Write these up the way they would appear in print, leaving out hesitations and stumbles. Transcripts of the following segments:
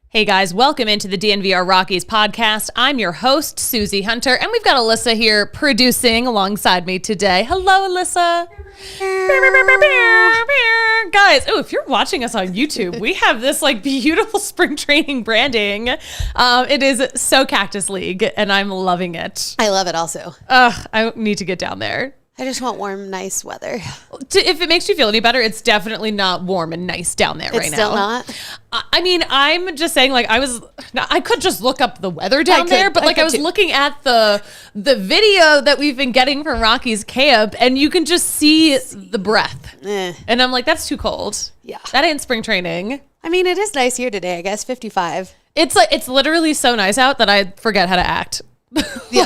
Hey guys, welcome into the DNVR Rockies Podcast. I'm your host, Suzie Hunter, and we've got Alyssa here producing alongside me today. Hello, Alyssa. Guys, if you're watching us on YouTube, we have this beautiful spring training branding. It is so Cactus League, and I'm loving it. I love it also. I need to get down there. I just want warm, nice weather. If it makes you feel any better, it's definitely not warm and nice down there right now. It's still not? I mean, I'm just saying, I could just look up the weather down there, but I was looking at the video that we've been getting from Rockies camp, and you can just see the breath. And I'm like, that's too cold. Yeah. That ain't spring training. I mean, it is nice here today, I guess, 55. It's literally so nice out that I forget how to act. Yeah.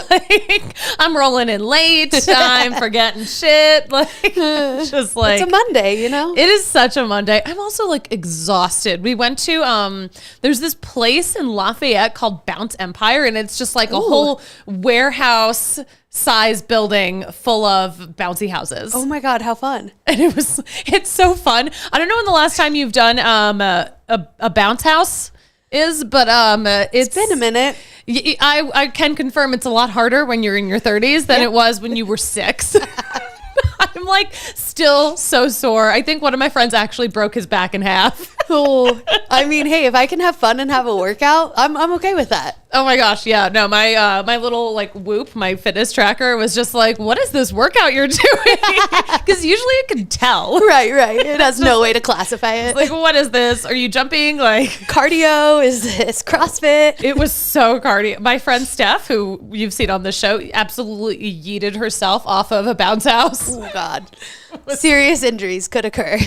I'm rolling in late. I'm forgetting shit. It's a Monday, you know? It is such a Monday. I'm also exhausted. We went to there's this place in Lafayette called Bounce Empire, and it's just a whole warehouse size building full of bouncy houses. Oh my God, how fun. And it's so fun. I don't know when the last time you've done a bounce house is, but it's been a minute. I can confirm it's a lot harder when you're in your 30s than it was when you were 6. I'm still so sore. I think one of my friends actually broke his back in half. Oh, I mean, hey, if I can have fun and have a workout, I'm okay with that. Oh my gosh, yeah. No, my little Whoop, my fitness tracker was just what is this workout you're doing? Because usually it can tell. Right. It has no way to classify it. What is this? Are you jumping? Cardio? Is this CrossFit? It was so cardio. My friend Steph, who you've seen on the show, absolutely yeeted herself off of a bounce house. Oh God. Serious injuries could occur.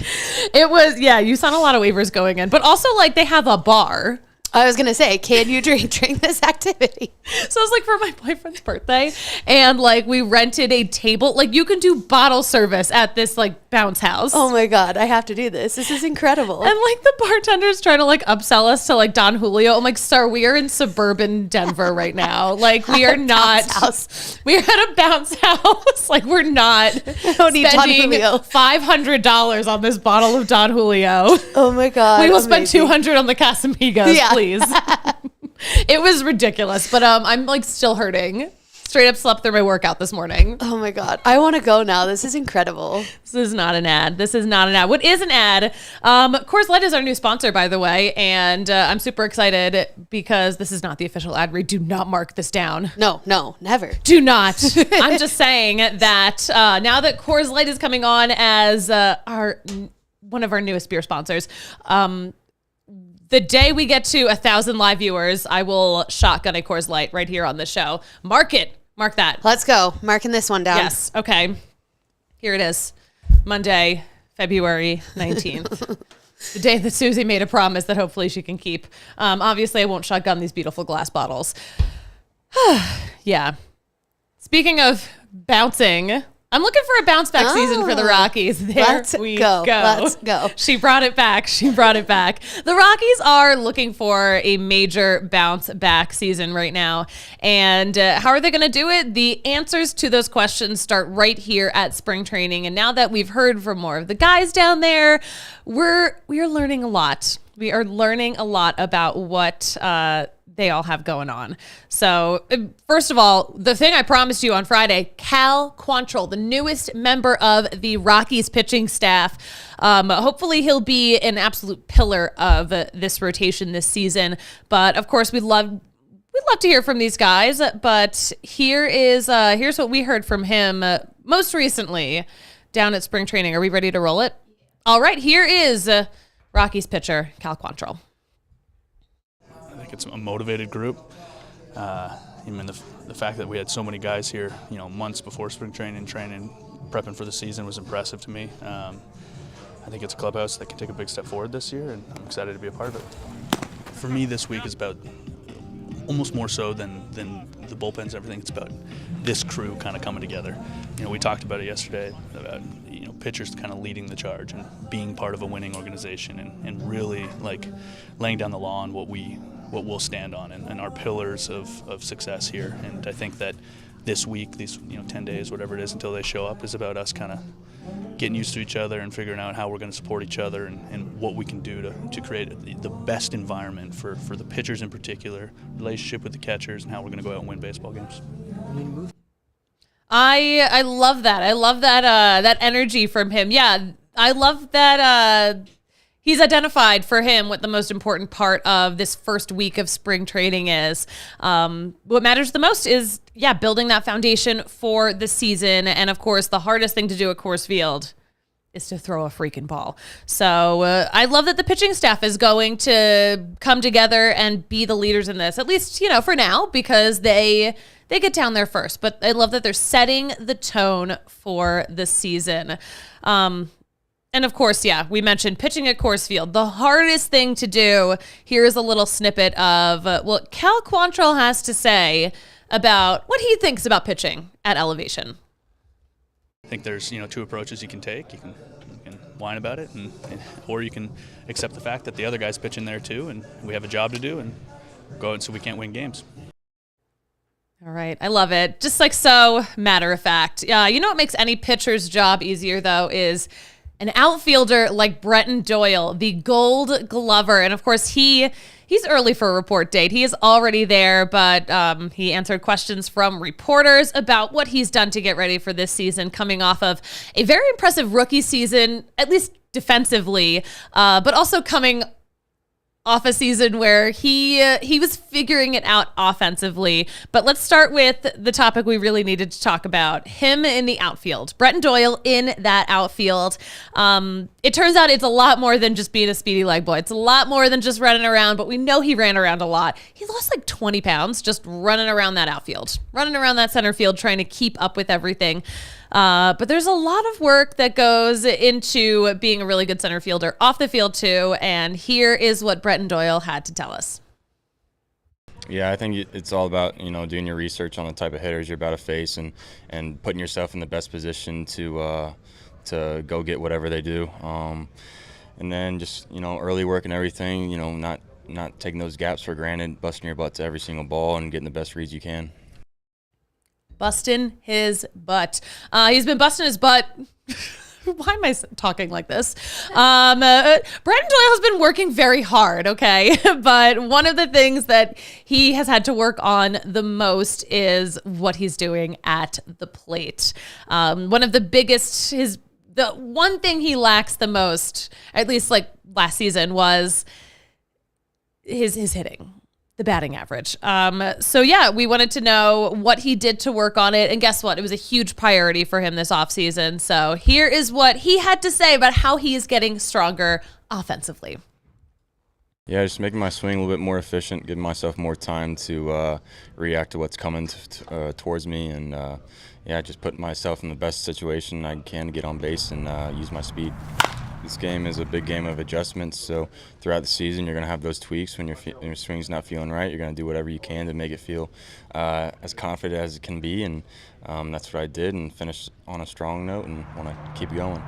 It was, yeah, you saw a lot of waivers going in, but also they have a bar. I was going to say, can you drink during this activity? So it was for my boyfriend's birthday, and we rented a table. You can do bottle service at this bounce house. Oh my God, I have to do this. This is incredible. And the bartender's trying to upsell us to Don Julio. I'm like, sir, we are in suburban Denver right now. We are not. We are at a bounce house. We're not spending $500 on this bottle of Don Julio. Oh my God. We will spend $200 on the Casamigos, please. It was ridiculous, but I'm still hurting. Straight up slept through my workout this morning. Oh my God. I want to go now. This is incredible. This is not an ad. What is an ad? Coors Light is our new sponsor, by the way, and I'm super excited because this is not the official ad read. Do not mark this down. No, never. Do not. I'm just saying that now that Coors Light is coming on as one of our newest beer sponsors, the day we get to 1,000 live viewers, I will shotgun a Coors Light right here on the show. Mark it. Mark that. Let's go. Marking this one down. Yes. Okay. Here it is. Monday, February 19th. The day that Suzie made a promise that hopefully she can keep. Obviously, I won't shotgun these beautiful glass bottles. Yeah. Speaking of bouncing, I'm looking for a bounce back season for the Rockies. Let's go. She brought it back. The Rockies are looking for a major bounce back season right now. And how are they going to do it? The answers to those questions start right here at spring training. And now that we've heard from more of the guys down there, we are learning a lot. We are learning a lot about what they all have going on. So first of all, the thing I promised you on Friday, Quantrill, the newest member of the Rockies pitching staff. Hopefully he'll be an absolute pillar of this rotation this season. But of course we'd love to hear from these guys. But here's what we heard from him most recently down at spring training. Are we ready to roll it? All right, here is Rockies pitcher Quantrill. I think it's a motivated group. I mean, the fact that we had so many guys here, months before spring training, prepping for the season was impressive to me. I think it's a clubhouse that can take a big step forward this year, and I'm excited to be a part of it. For me, this week is about almost more so than the bullpens and everything. It's about this crew kind of coming together. We talked about it yesterday about pitchers kind of leading the charge and being part of a winning organization and really like laying down the law on what we'll stand on and our pillars of success here. And I think that this week, these 10 days, whatever it is until they show up, is about us kind of getting used to each other and figuring out how we're going to support each other and what we can do to create the best environment for the pitchers in particular, relationship with the catchers, and how we're going to go out and win baseball games. I love that. I love that energy from him. Yeah, I love that he's identified for him what the most important part of this first week of spring training is. What matters the most is, building that foundation for the season. And of course, the hardest thing to do at Coors Field is to throw a freaking ball. So I love that the pitching staff is going to come together and be the leaders in this, at least, for now, because they get down there first. But I love that they're setting the tone for the season. And of course, we mentioned pitching at Coors Field. The hardest thing to do, here's a little snippet of what Cal Quantrill has to say about what he thinks about pitching at elevation. I think there's two approaches you can take. You can whine about it, or you can accept the fact that the other guy's pitching there too, and we have a job to do, and go out and so we can't win games. All right, I love it. Just like so, matter of fact. What makes any pitcher's job easier though is an outfielder like Brenton Doyle, the Gold Glover, and of course he's early for a report date. He is already there, but he answered questions from reporters about what he's done to get ready for this season, coming off of a very impressive rookie season, at least defensively, but also coming off a season where he was figuring it out offensively. But let's start with the topic we really needed to talk about, him in the outfield. Brenton Doyle in that outfield. It turns out it's a lot more than just being a speedy leg boy. It's a lot more than just running around, but we know he ran around a lot. He lost like 20 pounds just running around that outfield, running around that center field, trying to keep up with everything. But there's a lot of work that goes into being a really good center fielder off the field too. And here is what Brenton Doyle had to tell us. Yeah, I think it's all about, doing your research on the type of hitters you're about to face and putting yourself in the best position to go get whatever they do. And then just, early work and everything, not taking those gaps for granted, busting your butt to every single ball and getting the best reads you can. Busting his butt. He's been busting his butt. Why am I talking like this? Brenton Doyle has been working very hard, okay? But one of the things that he has had to work on the most is what he's doing at the plate. One of the biggest, the one thing he lacks the most, at least like last season, was his hitting. The batting average. We wanted to know what he did to work on it. And guess what? It was a huge priority for him this offseason. So here is what he had to say about how he is getting stronger offensively. Yeah, just making my swing a little bit more efficient, giving myself more time to react to what's coming towards me. And, just putting myself in the best situation I can to get on base and use my speed. This game is a big game of adjustments, so throughout the season you're going to have those tweaks. When your swing's not feeling right, you're going to do whatever you can to make it feel as confident as it can be, and that's what I did, and finished on a strong note and want to keep going.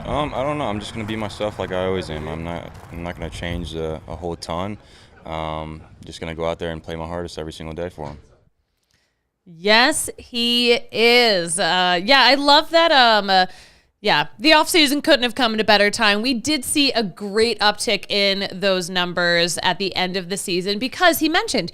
I don't know. I'm just going to be myself like I always am. I'm not going to change a whole ton. Just going to go out there and play my hardest every single day for him. Yes, he is. I love that. The offseason couldn't have come at a better time. We did see a great uptick in those numbers at the end of the season because he mentioned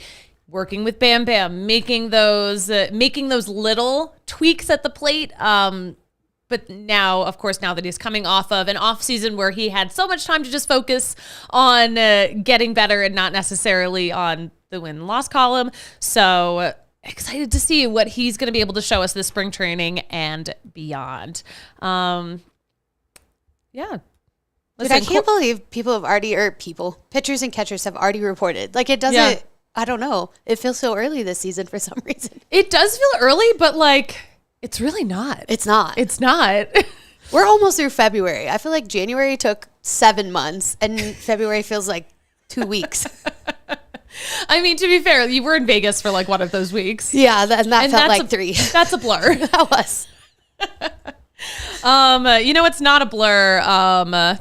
working with Bam Bam, making those little tweaks at the plate. But now, of course, now that he's coming off of an offseason where he had so much time to just focus on getting better and not necessarily on the win-loss column. So excited to see what he's going to be able to show us this spring training and beyond. Dude, I can't believe pitchers and catchers have already reported. Like, it doesn't, I don't know. It feels so early this season for some reason. It does feel early, but like, it's really not. It's not. It's not. We're almost through February. I feel like January took 7 months and February feels like 2 weeks. I mean, to be fair, you were in Vegas for like one of those weeks. Yeah, and that felt like 3. That's a blur. That was. You know, it's not a blur.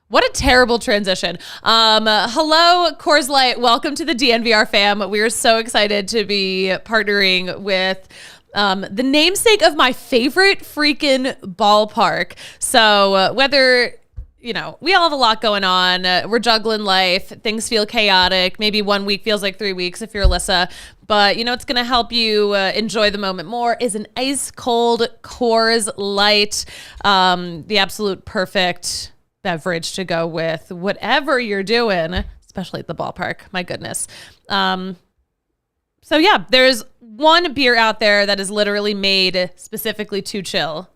What a terrible transition. Hello, Coors Light. Welcome to the DNVR fam. We are so excited to be partnering with the namesake of my favorite freaking ballpark. So whether, you know, we all have a lot going on. We're juggling life. Things feel chaotic. Maybe 1 week feels like 3 weeks if you're Alyssa. But, you know, it's going to help you enjoy the moment more is an ice cold Coors Light. The absolute perfect beverage to go with whatever you're doing, especially at the ballpark. My goodness. So yeah, there's one beer out there that is literally made specifically to chill,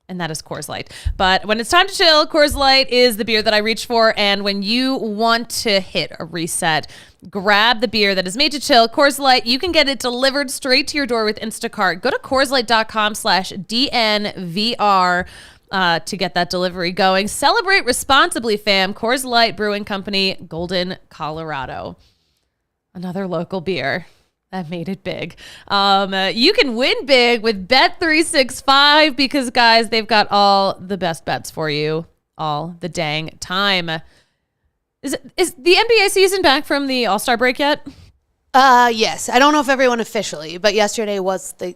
and that is Coors Light. But when it's time to chill, Coors Light is the beer that I reach for. And when you want to hit a reset, grab the beer that is made to chill. Coors Light, you can get it delivered straight to your door with Instacart. Go to CoorsLight.com/DNVR to get that delivery going. Celebrate responsibly, fam. Coors Light Brewing Company, Golden, Colorado. Another local beer that made it big. You can win big with Bet365 because, guys, they've got all the best bets for you all the dang time. Is the NBA season back from the All-Star break yet? Yes. I don't know if everyone officially, but yesterday was the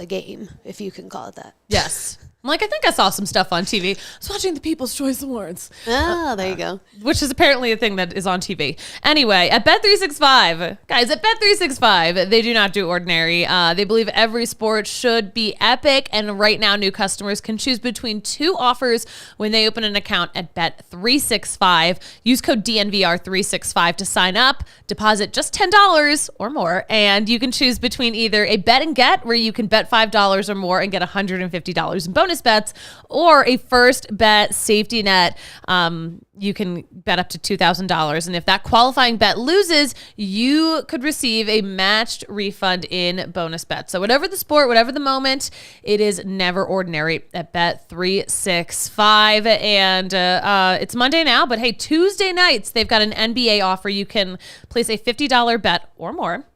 game, if you can call it that. Yes. I'm like, I think I saw some stuff on TV. I was watching the People's Choice Awards. Oh, there you go. Which is apparently a thing that is on TV. Anyway, at Bet365, guys, at Bet365, they do not do ordinary. They believe every sport should be epic. And right now, new customers can choose between 2 offers when they open an account at Bet365. Use code DNVR365 to sign up. Deposit just $10 or more. And you can choose between either a bet and get, where you can bet $5 or more and get $150 in bonus bets, or a first bet safety net. You can bet up to $2,000. And if that qualifying bet loses, you could receive a matched refund in bonus bets. So whatever the sport, whatever the moment, it is never ordinary at Bet365. And it's Monday now, but hey, Tuesday nights, they've got an NBA offer. You can place a $50 bet or more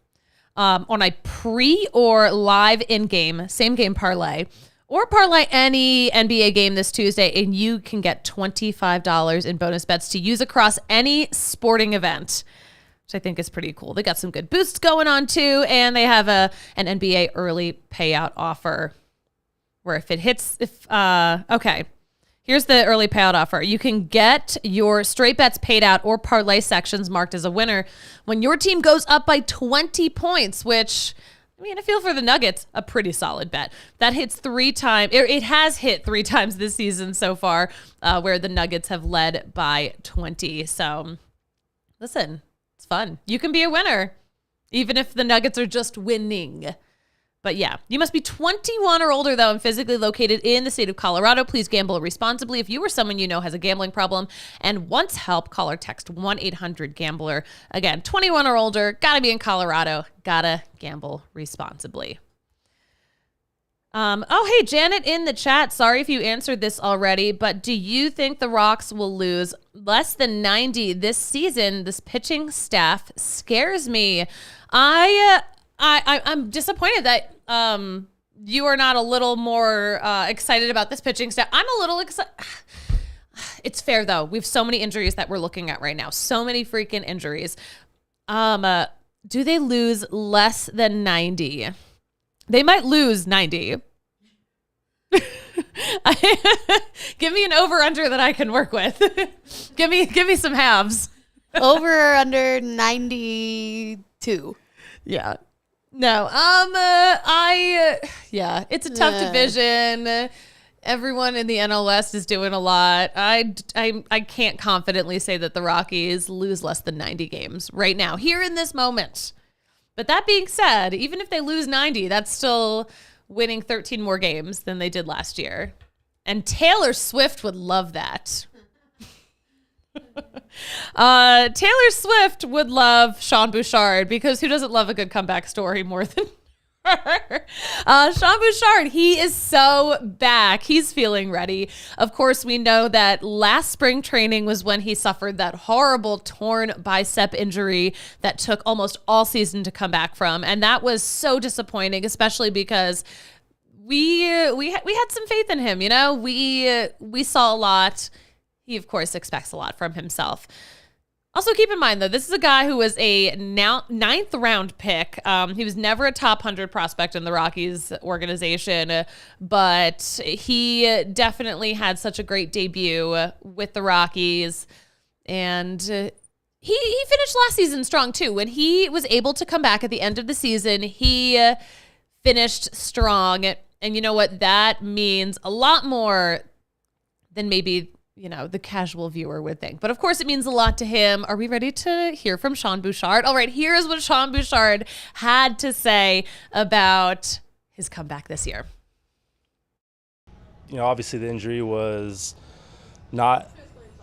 on a pre or live in-game, same game parlay, or parlay any NBA game this Tuesday, and you can get $25 in bonus bets to use across any sporting event, which I think is pretty cool. They got some good boosts going on too, and they have an NBA early payout offer where if it hits, here's the early payout offer. You can get your straight bets paid out or parlay sections marked as a winner when your team goes up by 20 points, which, I mean, I feel for the Nuggets, a pretty solid bet. That hits 3 times. It has hit 3 times this season so far, where the Nuggets have led by 20. So, listen, it's fun. You can be a winner, even if the Nuggets are just winning. But yeah, you must be 21 or older, though, and physically located in the state of Colorado. Please gamble responsibly. If you or someone you know has a gambling problem and wants help, call or text 1-800-GAMBLER. Again, 21 or older, gotta be in Colorado, gotta gamble responsibly. Hey, Janet in the chat. Sorry if you answered this already, but do you think the Rocks will lose less than 90 this season? This pitching staff scares me. I'm disappointed that you are not a little more excited about this pitching staff. I'm a little excited. It's fair, though. We have so many injuries that we're looking at right now. So many freaking injuries. Do they lose less than 90? They might lose 90. Give me an over-under that I can work with. give me some halves. Over or under 92. Yeah. No. It's a tough division. Everyone in the NL West is doing a lot. I can't confidently say that the Rockies lose less than 90 games right now, here in this moment. But that being said, even if they lose 90, that's still winning 13 more games than they did last year. And Taylor Swift would love that. Taylor Swift would love Sean Bouchard, because who doesn't love a good comeback story more than Sean Bouchard, he is so back. He's feeling ready. Of course, we know that last spring training was when he suffered that horrible torn bicep injury that took almost all season to come back from. And that was so disappointing, especially because we had some faith in him. You know, we saw a lot. He, of course, expects a lot from himself. Also, keep in mind, though, this is a guy who was a ninth round pick. He was never a top 100 prospect in the Rockies organization, but he definitely had such a great debut with the Rockies. And he finished last season strong, too. When he was able to come back at the end of the season, he finished strong. And you know what? That means a lot more than maybe the casual viewer would think. But of course, it means a lot to him. Are we ready to hear from Sean Bouchard? All right, here's what Sean Bouchard had to say about his comeback this year. Obviously the injury was not,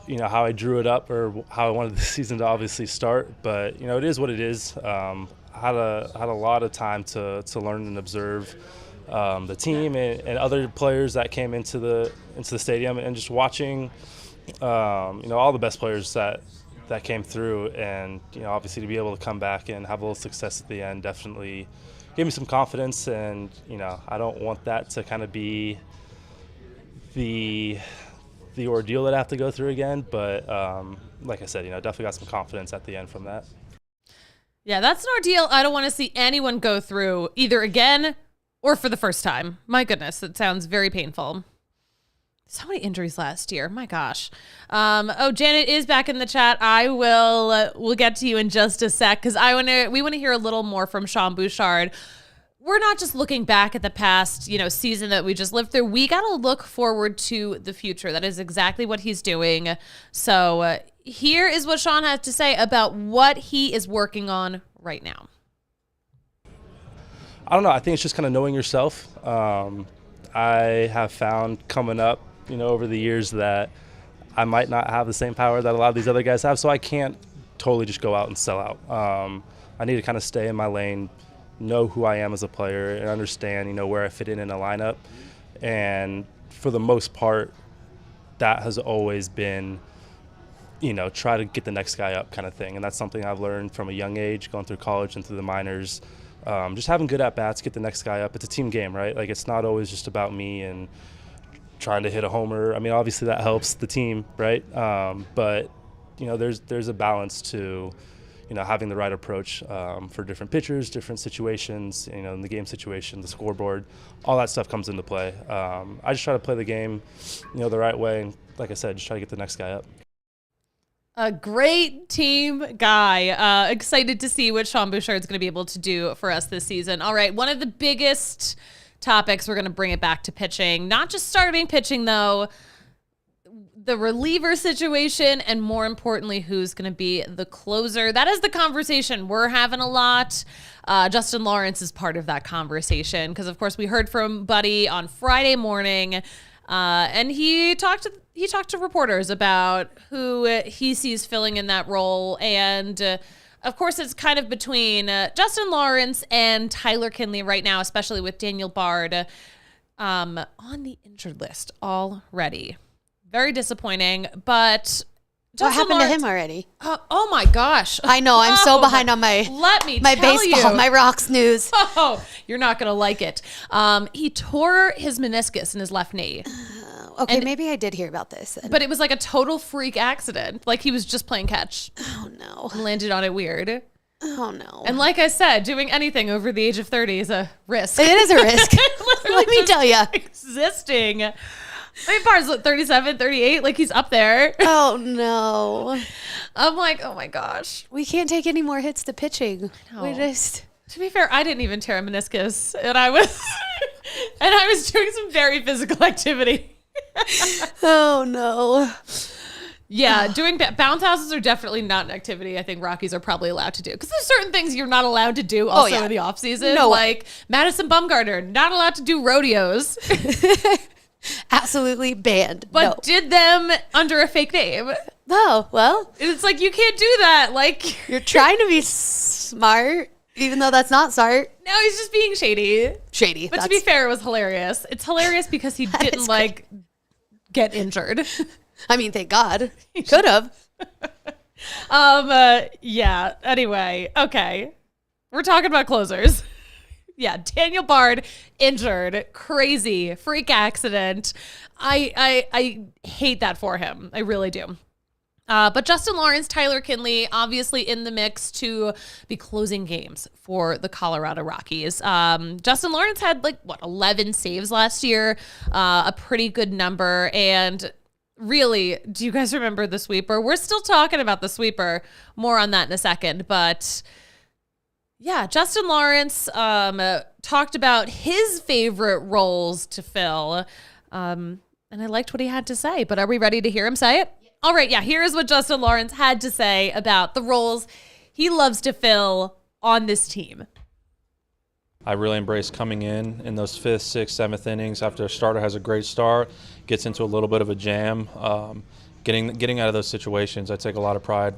how I drew it up or how I wanted the season to obviously start. But, it is what it is. I had a lot of time to learn and observe the team and other players that came into the stadium, and just watching all the best players that came through, and obviously to be able to come back and have a little success at the end definitely gave me some confidence. And I don't want that to kind of be the ordeal that I have to go through again, but like I said, definitely got some confidence at the end from that. Yeah, that's an ordeal I don't want to see anyone go through either again or for the first time. My goodness, it sounds very painful. So many injuries last year. My gosh. Janet is back in the chat. We'll get to you in just a sec because we want to hear a little more from Sean Bouchard. We're not just looking back at the past, season that we just lived through. We got to look forward to the future. That is exactly what he's doing. So here is what Sean has to say about what he is working on right now. I don't know. I think it's just kind of knowing yourself. I have found coming up, over the years that I might not have the same power that a lot of these other guys have, so I can't totally just go out and sell out. I need to kind of stay in my lane, know who I am as a player, and understand, where I fit in a lineup. And for the most part, that has always been, try to get the next guy up kind of thing. And that's something I've learned from a young age, going through college and through the minors. Just having good at-bats, get the next guy up. It's a team game, right? Like, it's not always just about me and trying to hit a homer. I mean, obviously that helps the team, right? But, there's a balance to, having the right approach for different pitchers, different situations, in the game situation, the scoreboard, all that stuff comes into play. I just try to play the game, the right way. And like I said, just try to get the next guy up. A great team guy. Excited to see what Sean Bouchard is going to be able to do for us this season. All right, one of the biggest topics, we're going to bring it back to pitching. Not just starting pitching, though. The reliever situation, and more importantly, who's going to be the closer. That is the conversation we're having a lot. Justin Lawrence is part of that conversation because, of course, we heard from Buddy on Friday morning, and he talked to reporters about who he sees filling in that role. And, of course, it's kind of between Justin Lawrence and Tyler Kinley right now, especially with Daniel Bard on the injured list already. Very disappointing, but what happened to him already? Oh my gosh! I know, I'm so behind on my baseball, my Rocks news. Oh, you're not gonna like it. He tore his meniscus in his left knee. Okay, maybe I did hear about this then. But it was like a total freak accident. Like he was just playing catch. Oh no! And landed on it weird. Oh no! And like I said, doing anything over the age of 30 is a risk. It is a risk. Let me tell you. Existing. I mean, Bard's 37, 38, like he's up there. Oh no. I'm like, oh my gosh. We can't take any more hits to pitching. To be fair, I didn't even tear a meniscus, and I was doing some very physical activity. Oh no. Yeah, doing bounce houses are definitely not an activity I think Rockies are probably allowed to do. Because there's certain things you're not allowed to do also in the offseason. No like Madison Bumgarner, not allowed to do rodeos. Absolutely banned. But did them under a fake name. Oh, well. It's like, you can't do that. Like, you're trying to be smart. Even though that's not smart. No, he's just being shady. Shady. But to be fair, it was hilarious. It's hilarious because he didn't get injured. I mean, thank God. He could have. Yeah. Anyway, okay. We're talking about closers. Yeah, Daniel Bard injured, crazy, freak accident. I hate that for him. I really do. But Justin Lawrence, Tyler Kinley, obviously in the mix to be closing games for the Colorado Rockies. Justin Lawrence had 11 saves last year, a pretty good number. And really, do you guys remember the sweeper? We're still talking about the sweeper. More on that in a second. But yeah, Justin Lawrence talked about his favorite roles to fill. And I liked what he had to say. But are we ready to hear him say it? All right, yeah, here's what Justin Lawrence had to say about the roles he loves to fill on this team. I really embrace coming in those 5th, 6th, 7th innings after a starter has a great start, gets into a little bit of a jam. Getting out of those situations, I take a lot of pride.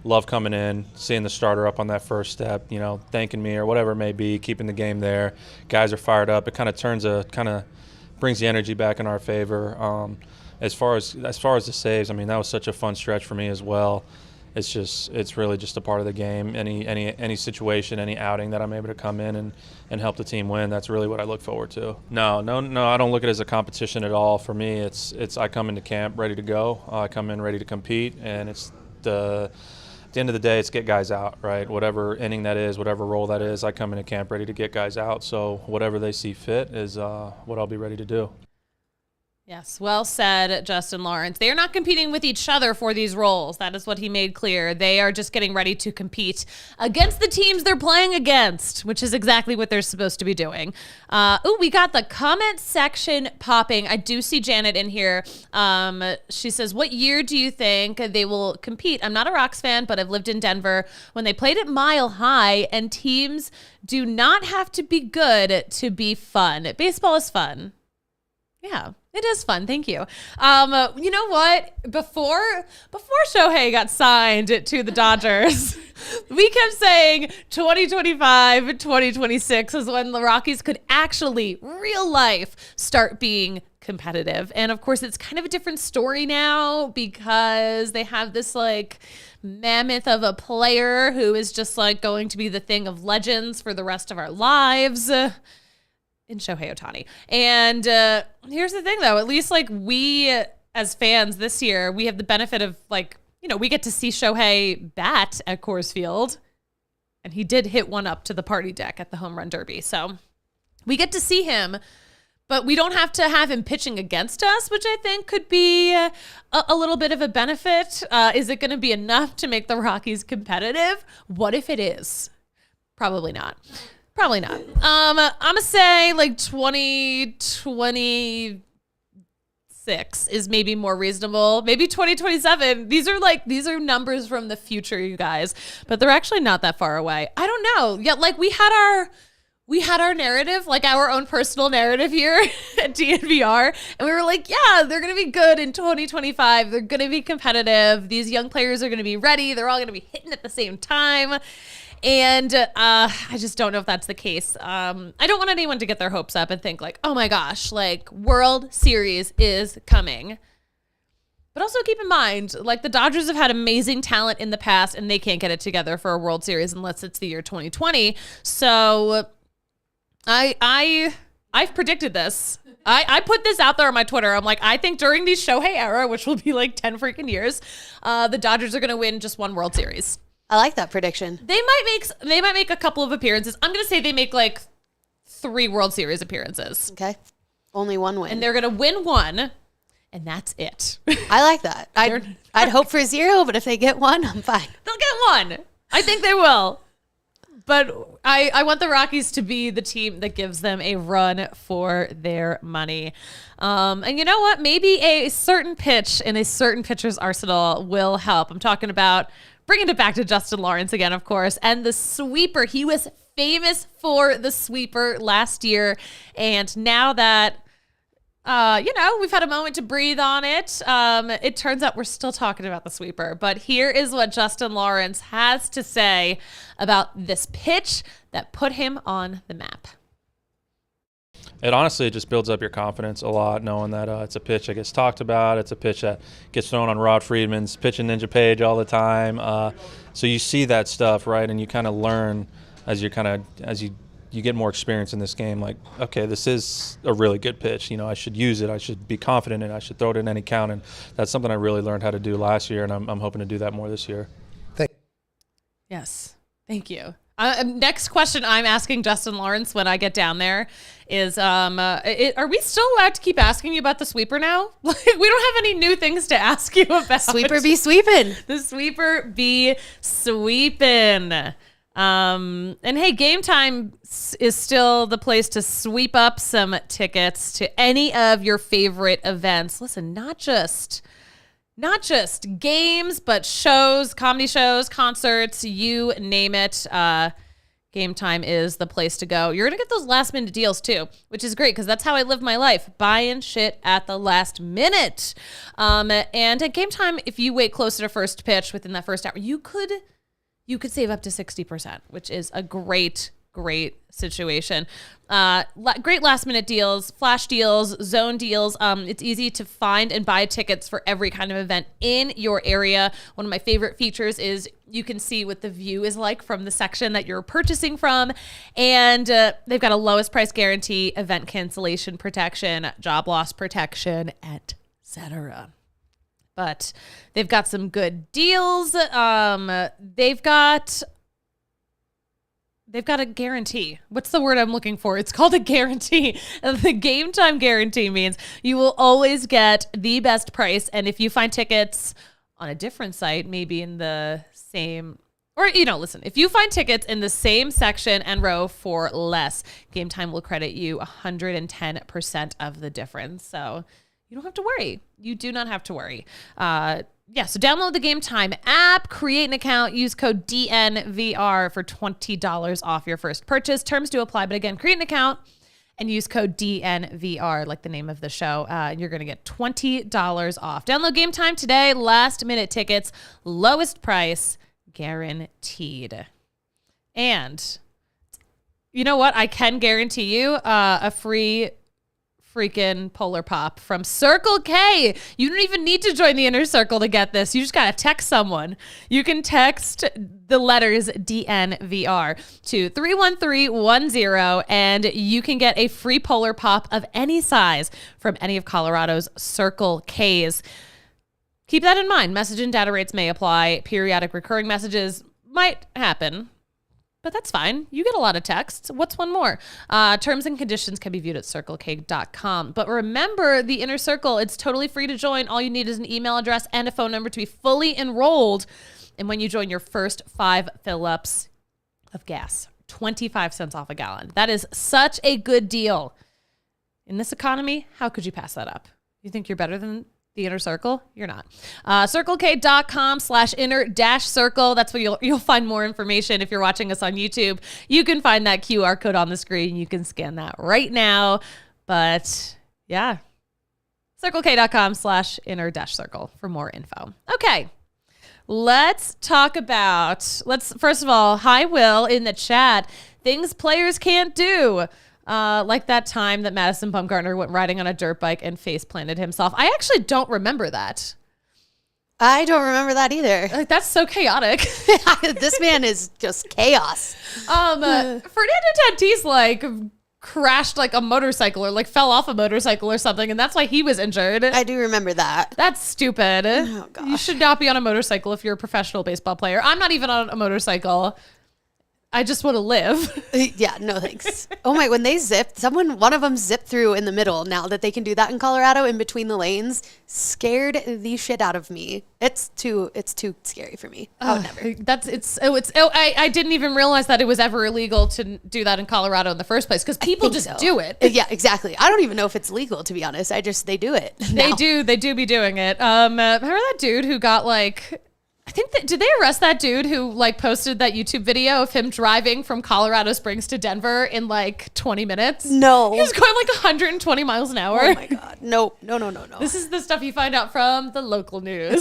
Love coming in, seeing the starter up on that first step, thanking me or whatever it may be, keeping the game there. Guys are fired up. It kind of brings the energy back in our favor. As far as the saves, I mean, that was such a fun stretch for me as well. It's really just a part of the game. Any situation, any outing that I'm able to come in and help the team win, that's really what I look forward to. No, I don't look at it as a competition at all. For me, it's I come into camp ready to go. I come in ready to compete, and at the end of the day, it's get guys out, right? Whatever inning that is, whatever role that is, I come into camp ready to get guys out. So whatever they see fit is what I'll be ready to do. Yes, well said, Justin Lawrence. They are not competing with each other for these roles. That is what he made clear. They are just getting ready to compete against the teams they're playing against, which is exactly what they're supposed to be doing. We got the comment section popping. I do see Janet in here. She says, what year do you think they will compete? I'm not a Rocks fan, but I've lived in Denver when they played at Mile High, and teams do not have to be good to be fun. Baseball is fun. Yeah. It is fun. Thank you. You know what? Before Shohei got signed to the Dodgers, we kept saying 2025, 2026 is when the Rockies could actually, real life, start being competitive. And of course, it's kind of a different story now because they have this mammoth of a player who is just going to be the thing of legends for the rest of our lives. In Shohei Ohtani. And here's the thing, though. At least, we as fans this year, we have the benefit of, we get to see Shohei bat at Coors Field. And he did hit one up to the party deck at the Home Run Derby. So we get to see him, but we don't have to have him pitching against us, which I think could be a little bit of a benefit. Is it going to be enough to make the Rockies competitive? What if it is? Probably not. Probably not. I'm going to say 2026 is maybe more reasonable. Maybe 2027. These are numbers from the future, you guys, but they're actually not that far away. I don't know. Yeah, we had our narrative, our own personal narrative here at DNVR, and we were yeah, they're going to be good in 2025. They're going to be competitive. These young players are going to be ready. They're all going to be hitting at the same time. And I just don't know if that's the case. I don't want anyone to get their hopes up and think oh my gosh, World Series is coming. But also keep in mind, the Dodgers have had amazing talent in the past and they can't get it together for a World Series unless it's the year 2020. So I've predicted this. I put this out there on my Twitter. I'm I think during the Shohei era, which will be 10 freaking years, the Dodgers are going to win just one World Series. I like that prediction. They might make a couple of appearances. I'm going to say they make 3 World Series appearances. Okay. Only one win. And they're going to win one, and that's it. I like that. I'd hope for 0, but if they get one, I'm fine. They'll get one. I think they will. But I want the Rockies to be the team that gives them a run for their money. And you know what? Maybe a certain pitch in a certain pitcher's arsenal will help. I'm talking about bringing it back to Justin Lawrence again, of course, and the sweeper. He was famous for the sweeper last year, and now that we've had a moment to breathe on it. It turns out we're still talking about the sweeper, but here is what Justin Lawrence has to say about this pitch that put him on the map. It honestly just builds up your confidence a lot, knowing that it's a pitch that gets talked about. It's a pitch that gets thrown on Rod Friedman's pitching ninja page all the time. So you see that stuff, right? And you kind of learn as you get more experience in this game, like, okay, this is a really good pitch. I should use it. I should be confident in it. I should throw it in any count. And that's something I really learned how to do last year, and I'm hoping to do that more this year. Yes. Thank you. Next question I'm asking Justin Lawrence when I get down there is, are we still allowed to keep asking you about the sweeper now? We don't have any new things to ask you about. Sweeper be sweeping. The sweeper be sweeping. And hey, Game Time is still the place to sweep up some tickets to any of your favorite events. Listen, not just games, but shows, comedy shows, concerts, you name it. Game Time is the place to go. You're going to get those last minute deals too, which is great because that's how I live my life, buying shit at the last minute. And at Game Time, if you wait closer to first pitch within that first hour, you could save up to 60%, which is a great situation. Great last minute deals, flash deals, zone deals. It's easy to find and buy tickets for every kind of event in your area. One of my favorite features is you can see what the view is like from the section that you're purchasing from. And they've got a lowest price guarantee, event cancellation protection, job loss protection, etc. But they've got some good deals. They've got a guarantee. What's the word I'm looking for? It's called a guarantee. The Game Time guarantee means you will always get the best price. And if you find tickets on a different site, maybe in the same, or, listen, if you find tickets in the same section and row for less, Game Time will credit you 110% of the difference. So you don't have to worry. You do not have to worry. So download the Game Time app, create an account, use code DNVR for $20 off your first purchase. Terms do apply, but again, create an account and use code DNVR, like the name of the show. You're going to get $20 off. Download Game Time today. Last minute tickets, lowest price, guaranteed. And you know what? I can guarantee you a free freaking Polar Pop from Circle K. You don't even need to join the inner circle to get this. You just got to text someone. You can text the letters DNVR to 31310 and you can get a free Polar Pop of any size from any of Colorado's Circle Ks. Keep that in mind. Message and data rates may apply. Periodic recurring messages might happen, but that's fine. You get a lot of texts. What's one more? Terms and conditions can be viewed at circlek.com. But remember, the Inner Circle, it's totally free to join. All you need is an email address and a phone number to be fully enrolled. And when you join your first 5 fill-ups of gas, 25 cents off a gallon. That is such a good deal. In this economy, how could you pass that up? You think you're better than the Inner Circle? You're not. CircleK.com/inner-circle. That's where you'll find more information. If you're watching us on YouTube, you can find that QR code on the screen. You can scan that right now. But yeah, CircleK.com/inner-circle for more info. Okay. Let's talk about, first of all, hi Will in the chat. Things players can't do. Like that time that Madison Bumgarner went riding on a dirt bike and face planted himself. I actually don't remember that. I don't remember that either. Like, that's so chaotic. This man is just chaos. Fernando Tatis crashed like a motorcycle or fell off a motorcycle or something, and that's why he was injured. I do remember that. That's stupid. Oh, gosh. You should not be on a motorcycle if you're a professional baseball player. I'm not even on a motorcycle. I just want to live. Yeah, no thanks. Oh my, when they zipped, one of them zipped through in the middle. Now that they can do that in Colorado in between the lanes, scared the shit out of me. It's too scary for me. I would never. I didn't even realize that it was ever illegal to do that in Colorado in the first place because people just do it. Yeah, exactly. I don't even know if it's legal, to be honest. They do it. They do be doing it. Remember that dude who got I think did they arrest that dude who like posted that YouTube video of him driving from Colorado Springs to Denver in like 20 minutes? No. He was going like 120 miles an hour. Oh my God. No. This is the stuff you find out from the local news.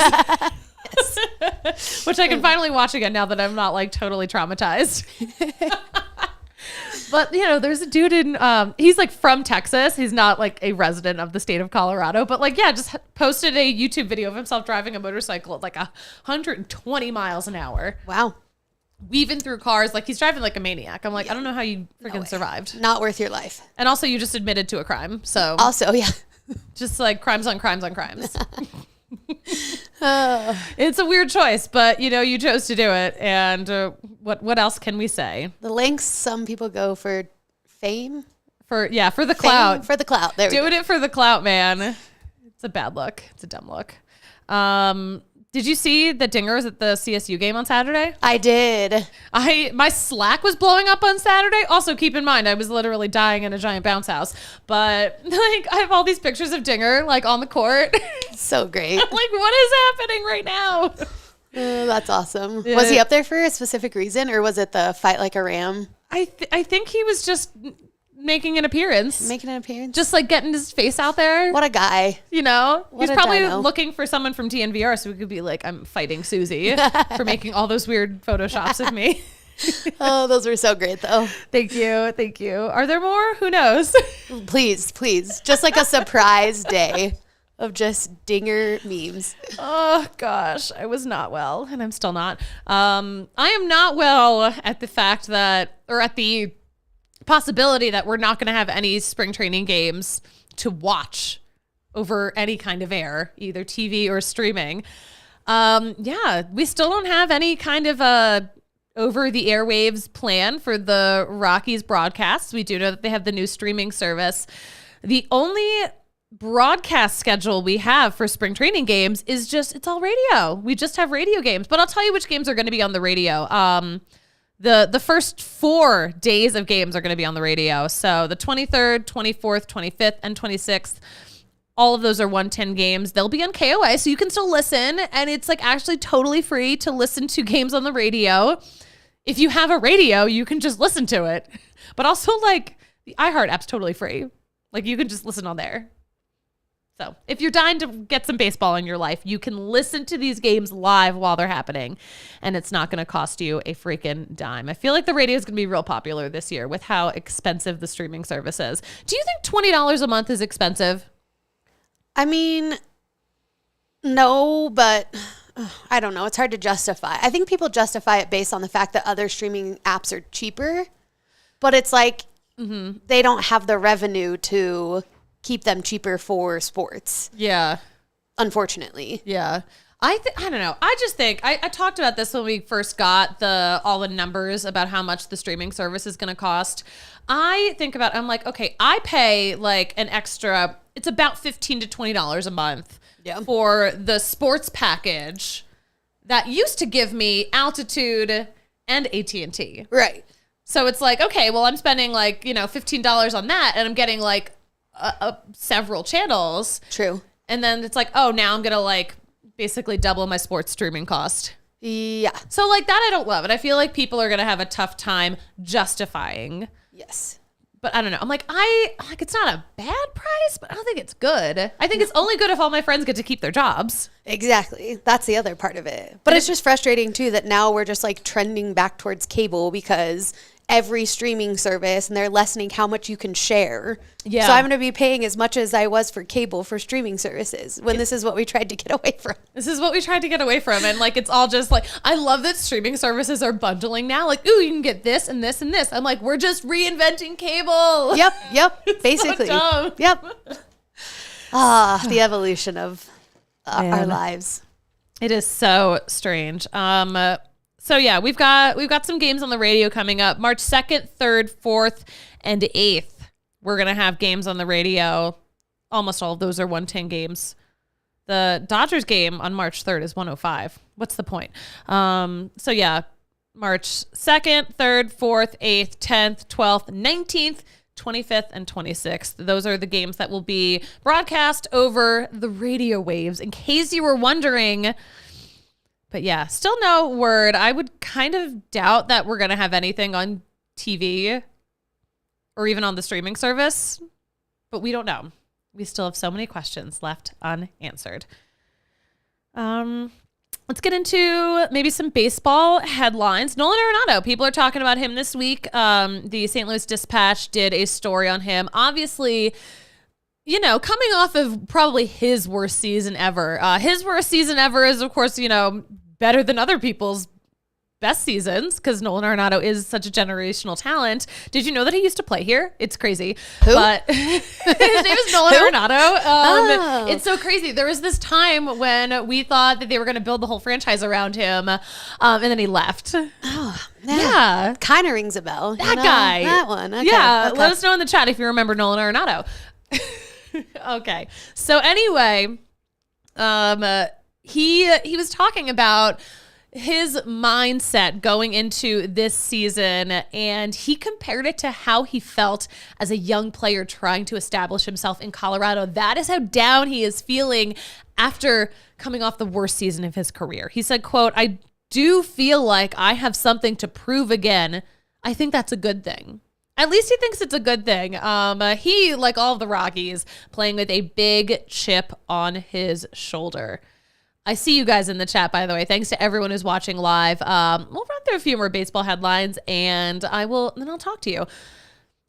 Which I can finally watch again now that I'm not like totally traumatized. But, you know, there's a dude in, he's like from Texas. He's not like a resident of the state of Colorado, but like, yeah, just posted a YouTube video of himself driving a motorcycle at like 120 miles an hour. Wow. Weaving through cars. Like he's driving like a maniac. I'm like, I don't know how you freaking survived. Not worth your life. And also you just admitted to a crime. So Also, yeah. just like crimes on crimes on crimes. It's a weird choice, but you know, you chose to do it. And what else can we say? The lengths some people go for fame. For the clout. For the clout. There we go. Doing it for the clout, man. It's a bad look. It's a dumb look. Did you see the dingers at the CSU game on Saturday? I did. My Slack was blowing up on Saturday. Also, keep in mind, I was literally dying in a giant bounce house. But like, I have all these pictures of Dinger like on the court. So great. I'm like, what is happening right now? That's awesome. Yeah. Was he up there for a specific reason, or was it the fight like a ram? I think he was just making an appearance. Making an appearance? Just like getting his face out there. What a guy. You know, What he's a probably dino. looking for someone from DNVR so we could be like, I'm fighting Suzie for making all those weird photoshops of me. Oh, those were so great, though. Thank you. Thank you. Are there more? Who knows? Please. Just like a surprise day of just Dinger memes. Oh, gosh. I was not well, and I'm still not. I am not well at the fact that, or at the possibility that we're not going to have any spring training games to watch over any kind of air, either TV or streaming. Yeah, we still don't have any kind of a over the airwaves plan for the Rockies broadcasts. We do know that they have the new streaming service. The only broadcast schedule we have for spring training games is it's all radio. We just have radio games, but I'll tell you which games are going to be on the radio. The first 4 days of games are going to be on the radio. So the 23rd, 24th, 25th, and 26th, all of those are 110 games. They'll be on KOA, so you can still listen. And it's like actually totally free to listen to games on the radio. If you have a radio, you can just listen to it. But also like the iHeart app's totally free. Like you can just listen on there. So if you're dying to get some baseball in your life, you can listen to these games live while they're happening, and it's not going to cost you a freaking dime. I feel like the radio is going to be real popular this year with how expensive the streaming service is. Do you think $20 a month is expensive? I mean, no, but I don't know. It's hard to justify. I think people justify it based on the fact that other streaming apps are cheaper, but it's like they don't have the revenue to keep them cheaper for sports. Yeah. Unfortunately. Yeah. I don't know. I just think I talked about this when we first got all the numbers about how much the streaming service is going to cost. I'm like, okay, I pay like an extra, it's about $15 to $20 a month for the sports package that used to give me Altitude and AT&T. Right. So it's like, okay, well, I'm spending like, $15 on that, and I'm getting like several channels. True. And then it's like, oh, now I'm going to like basically double my sports streaming cost. Yeah. So like that, I don't love it. I feel like people are going to have a tough time justifying. Yes. But I don't know. I'm like, it's not a bad price, but I don't think it's good. I think it's only good if all my friends get to keep their jobs. Exactly. That's the other part of it. But it's just frustrating too that now we're just like trending back towards cable because every streaming service and they're lessening how much you can share. Yeah. So I'm going to be paying as much as I was for cable for streaming services when this is what we tried to get away from. This is what we tried to get away from. And like, it's all just like, I love that streaming services are bundling now. Like, ooh, you can get this and this and this. I'm like, we're just reinventing cable. Yep. Basically. So dumb. Yep. The evolution of our lives. It is so strange. So yeah, we've got some games on the radio coming up. March 2nd, 3rd, 4th, and 8th. We're going to have games on the radio. Almost all of those are 110 games. The Dodgers game on March 3rd is 105. What's the point? So yeah, March 2nd, 3rd, 4th, 8th, 10th, 12th, 19th, 25th, and 26th. Those are the games that will be broadcast over the radio waves. In case you were wondering, But yeah, still no word. I would kind of doubt that we're going to have anything on TV or even on the streaming service, but we don't know. We still have so many questions left unanswered. Let's get into maybe some baseball headlines. Nolan Arenado, people are talking about him this week. The St. Louis Dispatch did a story on him. Obviously, you know, coming off of probably his worst season ever. His worst season ever is, of course, you know, better than other people's best seasons because Nolan Arenado is such a generational talent. Did you know that he used to play here? It's crazy. Who? But his name is Nolan Arenado. It's so crazy. There was this time when we thought that they were going to build the whole franchise around him, and then he left. Oh, Yeah. Kind of rings a bell. That guy. That one. Okay. Yeah. Okay. Let us know in the chat if you remember Nolan Arenado. Okay. So anyway, he was talking about his mindset going into this season, and he compared it to how he felt as a young player trying to establish himself in Colorado. That is how down he is feeling after coming off the worst season of his career. He said, quote, "I do feel like I have something to prove again. I think that's a good thing." At least he thinks it's a good thing. He, like all of the Rockies, playing with a big chip on his shoulder. I see you guys in the chat, by the way. Thanks to everyone who's watching live. We'll run through a few more baseball headlines, and then I'll talk to you.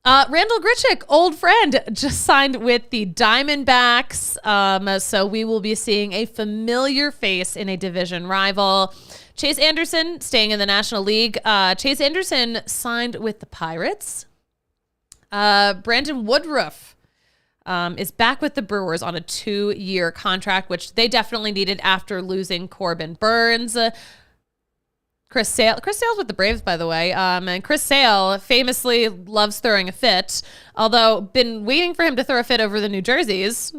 Randall Grichuk, old friend, just signed with the Diamondbacks. So we will be seeing a familiar face in a division rival. Chase Anderson staying in the National League. Chase Anderson signed with the Pirates. Brandon Woodruff is back with the Brewers on a 2-year contract, which they definitely needed after losing Corbin Burns. Chris Sale's with the Braves, by the way. And Chris Sale famously loves throwing a fit, although been waiting for him to throw a fit over the New Jerseys,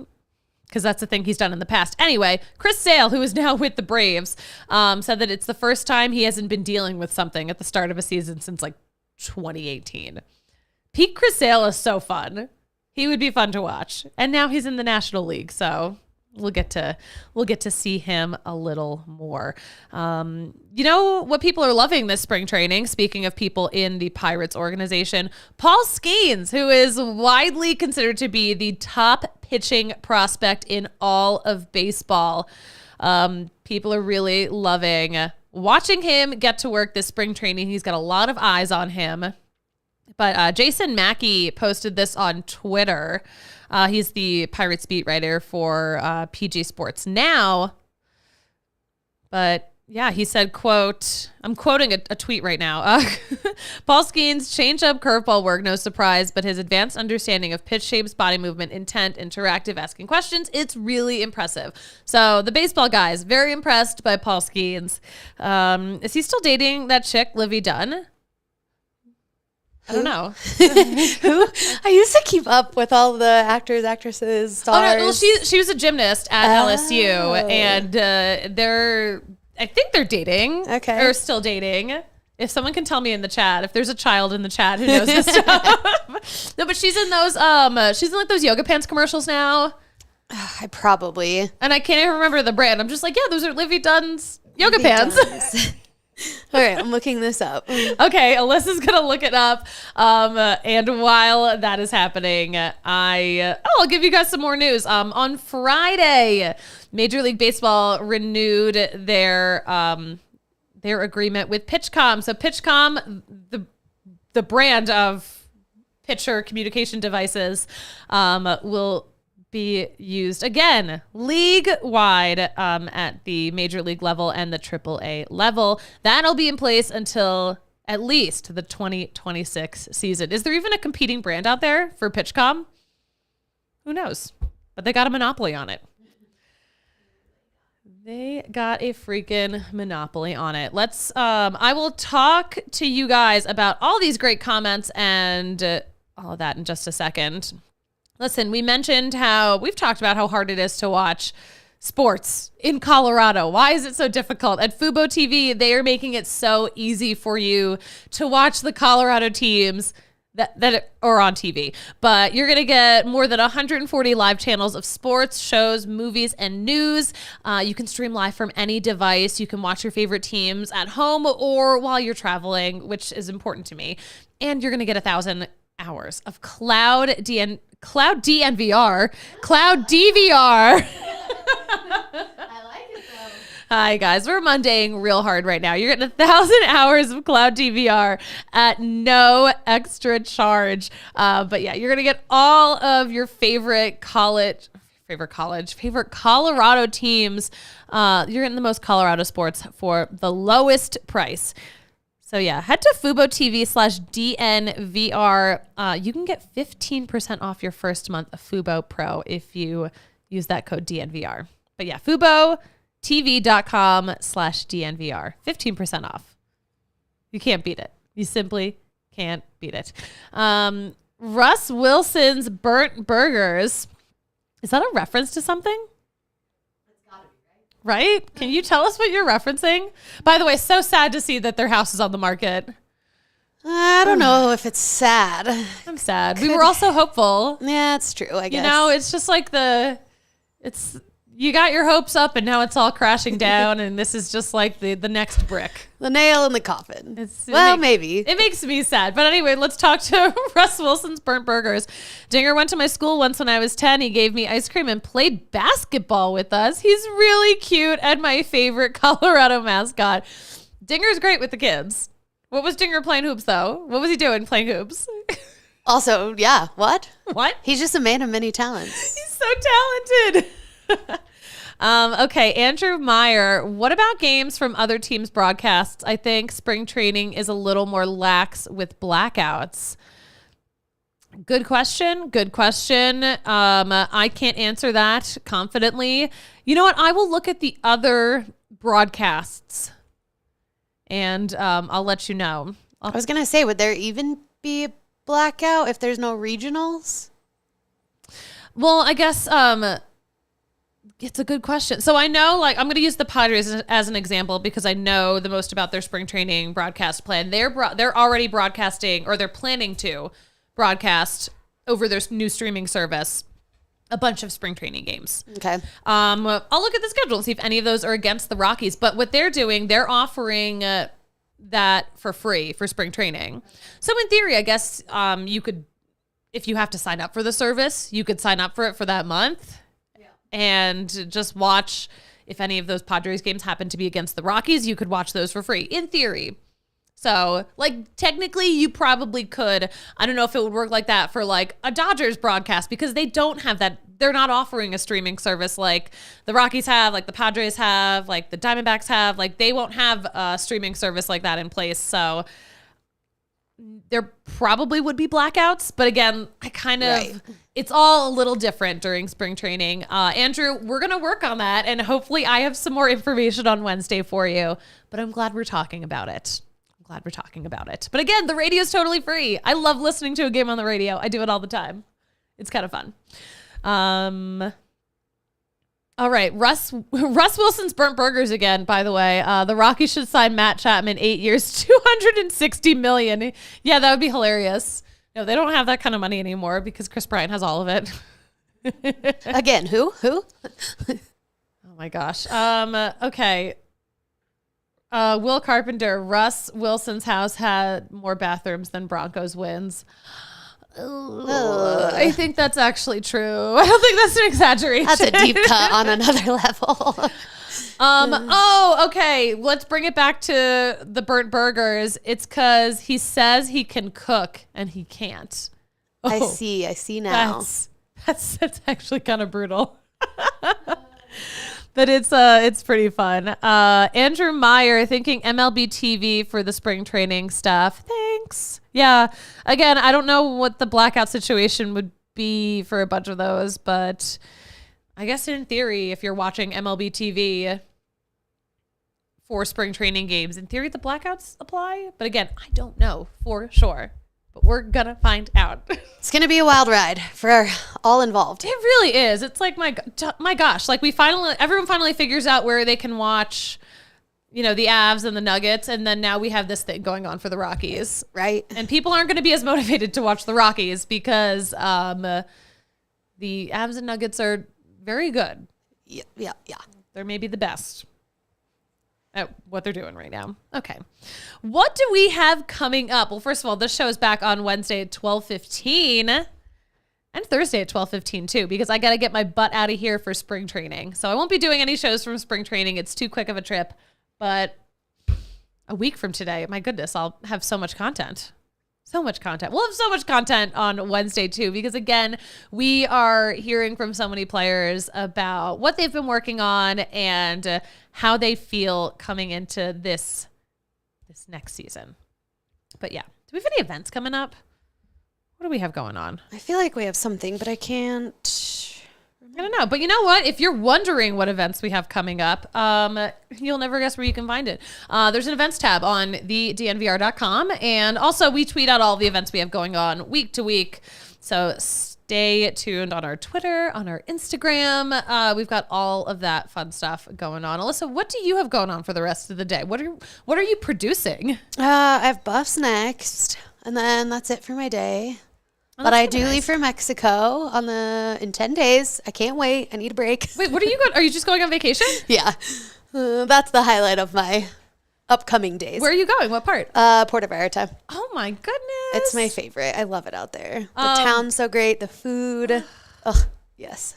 because that's the thing he's done in the past. Anyway, Chris Sale, who is now with the Braves, said that it's the first time he hasn't been dealing with something at the start of a season since like 2018. Pete Chris Sale is so fun. He would be fun to watch. And now he's in the National League, so we'll get to see him a little more. You know what people are loving this spring training? Speaking of people in the Pirates organization, Paul Skeens, who is widely considered to be the top pitching prospect in all of baseball. People are really loving watching him get to work this spring training. He's got a lot of eyes on him. But Jason Mackey posted this on Twitter. He's the Pirates beat writer for PG Sports Now. But yeah, he said, quote, I'm quoting a tweet right now. Paul Skeens' change-up curveball work, no surprise, but his advanced understanding of pitch shapes, body movement, intent, interactive, asking questions, it's really impressive. So the baseball guys, very impressed by Paul Skeens. Is he still dating that chick, Livy Dunn? I don't know. Who? I used to keep up with all the actors, actresses, stars. Oh, no, well, she was a gymnast at LSU, and I think they're dating. Okay. Or still dating. If someone can tell me in the chat, if there's a child in the chat who knows this stuff. No, but she's in like those yoga pants commercials now. I probably. And I can't even remember the brand. I'm just like, yeah, those are Livy Dunn's yoga pants. All right, I'm looking this up. Okay, Alyssa's gonna look it up. And while that is happening, I'll give you guys some more news. On Friday, Major League Baseball renewed their agreement with PitchCom. So PitchCom, the brand of pitcher communication devices, will be used again league-wide at the major league level and the AAA level. That'll be in place until at least the 2026 season. Is there even a competing brand out there for PitchCom? Who knows? But they got a monopoly on it. They got a freaking monopoly on it. I will talk to you guys about all these great comments and all of that in just a second. Listen, we've talked about how hard it is to watch sports in Colorado. Why is it so difficult? At Fubo TV, they are making it so easy for you to watch the Colorado teams or on TV, but you're going to get more than 140 live channels of sports, shows, movies, and news. You can stream live from any device. You can watch your favorite teams at home or while you're traveling, which is important to me. And you're going to get 1,000 hours of cloud DNVR. I like it though. Hi guys, we're Mondaying real hard right now. You're getting 1,000 hours of cloud DVR at no extra charge. But yeah, you're gonna get all of your favorite Colorado teams. You're getting the most Colorado sports for the lowest price. So yeah, head to FuboTV/DNVR. You can get 15% off your first month of Fubo Pro if you use that code DNVR. But yeah, FuboTV.com/DNVR. 15% off. You can't beat it. You simply can't beat it. Russ Wilson's Burnt Burgers. Is that a reference to something? Right? Can you tell us what you're referencing? By the way, so sad to see that their house is on the market. I don't know if it's sad. I'm sad. We were also hopeful. Yeah, it's true, I guess. You know, it's just like you got your hopes up and now it's all crashing down and this is just like the next brick. The nail in the coffin. Maybe. It makes me sad. But anyway, let's talk to Russ Wilson's Burnt Burgers. Dinger went to my school once when I was 10. He gave me ice cream and played basketball with us. He's really cute and my favorite Colorado mascot. Dinger's great with the kids. What was Dinger playing hoops, though? What was he doing playing hoops? Also, yeah, what? What? He's just a man of many talents. He's so talented. Okay, Andrew Meyer, what about games from other teams' broadcasts? I think spring training is a little more lax with blackouts. Good question. I can't answer that confidently. You know what? I will look at the other broadcasts and I'll let you know. I was going to say, would there even be a blackout if there's no regionals? Well, I guess it's a good question. So I know, like, I'm going to use the Padres as an example because I know the most about their spring training broadcast plan. They're already broadcasting, or they're planning to broadcast over their new streaming service a bunch of spring training games. Okay. I'll look at the schedule and see if any of those are against the Rockies. But what they're doing, they're offering that for free for spring training. So in theory, I guess you could, if you have to sign up for the service, you could sign up for it for that month. And just watch, if any of those Padres games happen to be against the Rockies, you could watch those for free, in theory. So, like, technically, you probably could. I don't know if it would work like that for, like, a Dodgers broadcast, because they don't have that. They're not offering a streaming service like the Rockies have, like the Padres have, like the Diamondbacks have. Like, they won't have a streaming service like that in place. So there probably would be blackouts, but again, it's all a little different during spring training. Andrew, we're going to work on that, and hopefully I have some more information on Wednesday for you, but I'm glad we're talking about it. But again, the radio is totally free. I love listening to a game on the radio. I do it all the time. It's kind of fun. All right, Russ Wilson's Burnt Burgers again, by the way. The Rockies should sign Matt Chapman 8 years, $260 million. Yeah, that would be hilarious. No, they don't have that kind of money anymore because Chris Bryant has all of it. Again, who? Oh my gosh. Okay. Will Carpenter, Russ Wilson's house had more bathrooms than Broncos wins. I think that's actually true. I don't think that's an exaggeration. That's a deep cut on another level. Okay. Let's bring it back to the Burnt Burgers. It's because he says he can cook and he can't. I see now. That's actually kind of brutal. But it's pretty fun. Andrew Meyer thinking MLB TV for the spring training stuff. Thanks. Yeah. Again, I don't know what the blackout situation would be for a bunch of those, but I guess in theory, if you're watching MLB TV for spring training games, in theory the blackouts apply. But again, I don't know for sure. But we're gonna find out. It's gonna be a wild ride for all involved. It really is. It's like my gosh, like everyone finally figures out where they can watch the Avs and the Nuggets, and then now we have this thing going on for the Rockies. Right. And people aren't going to be as motivated to watch the Rockies because the Avs and Nuggets are very good. Yeah. They're maybe the best at what they're doing right now. Okay. What do we have coming up? Well, first of all, this show is back on Wednesday at 12:15 and Thursday at 12:15 too, because I got to get my butt out of here for spring training. So I won't be doing any shows from spring training. It's too quick of a trip. But a week from today, my goodness, I'll have so much content. So much content. We'll have so much content on Wednesday too, because again, we are hearing from so many players about what they've been working on and how they feel coming into this next season. But yeah, do we have any events coming up? What do we have going on? I feel like we have something, but I can't. I don't know. But you know what? If you're wondering what events we have coming up, you'll never guess where you can find it. There's an events tab on the DNVR.com. And also we tweet out all the events we have going on week to week. So stay tuned on our Twitter, on our Instagram. We've got all of that fun stuff going on. Alyssa, what do you have going on for the rest of the day? What are you producing? I have buffs next, and then that's it for my day. But I do leave for Mexico in 10 days. I can't wait. I need a break. Wait, what are you going? Are you just going on vacation? Yeah. That's the highlight of my upcoming days. Where are you going? What part? Puerto Vallarta. Oh my goodness. It's my favorite. I love it out there. The town's so great. The food. Yes.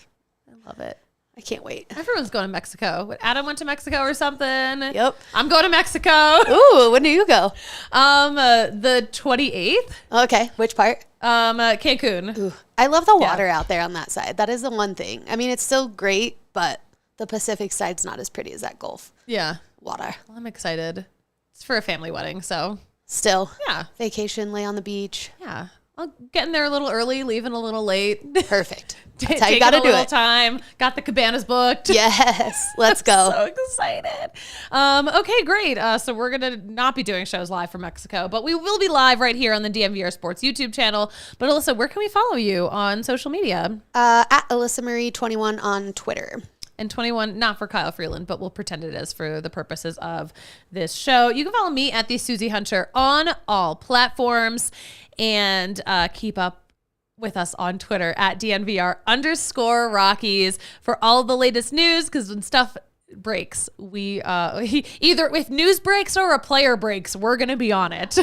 I love it. I can't wait. Everyone's going to Mexico. Adam went to Mexico or something. Yep. I'm going to Mexico. Ooh, when do you go? The 28th. Okay. Which part? Cancun. Ooh, I love the water out there on that side. That is the one thing. I mean, it's still great, but the Pacific side's not as pretty as that Gulf Yeah. water. Well, I'm excited. It's for a family wedding, so. Still. Yeah. Vacation, lay on the beach. Yeah. I'll get in there a little early, leaving a little late. Perfect. That's how you Taking got to a do little it. time. Got the cabanas booked. Yes. Let's go. So excited. Okay, great. So we're going to not be doing shows live from Mexico, but we will be live right here on the DNVR Sports YouTube channel. But Alyssa, where can we follow you on social media? At Alyssa Marie 21 on Twitter. And 21, not for Kyle Freeland, but we'll pretend it is for the purposes of this show. You can follow me at the Suzie Hunter on all platforms, and keep up with us on Twitter at DNVR_Rockies for all the latest news, because when stuff breaks, we either if news breaks or a player breaks, we're gonna be on it.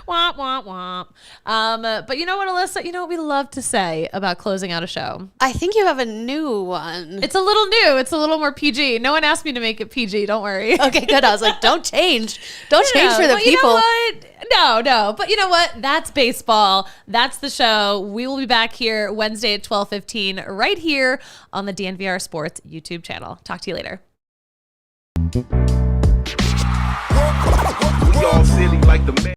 Womp, womp, womp. But you know what, Alyssa? You know what we love to say about closing out a show? I think you have a new one. It's a little new. It's a little more PG. No one asked me to make it PG. Don't worry. Okay, good. I was like, don't change. Don't change for the but people. You know what? No. But you know what? That's baseball. That's the show. We will be back here Wednesday at 12:15 right here on the DNVR Sports YouTube channel. Talk to you later. We all silly like the man.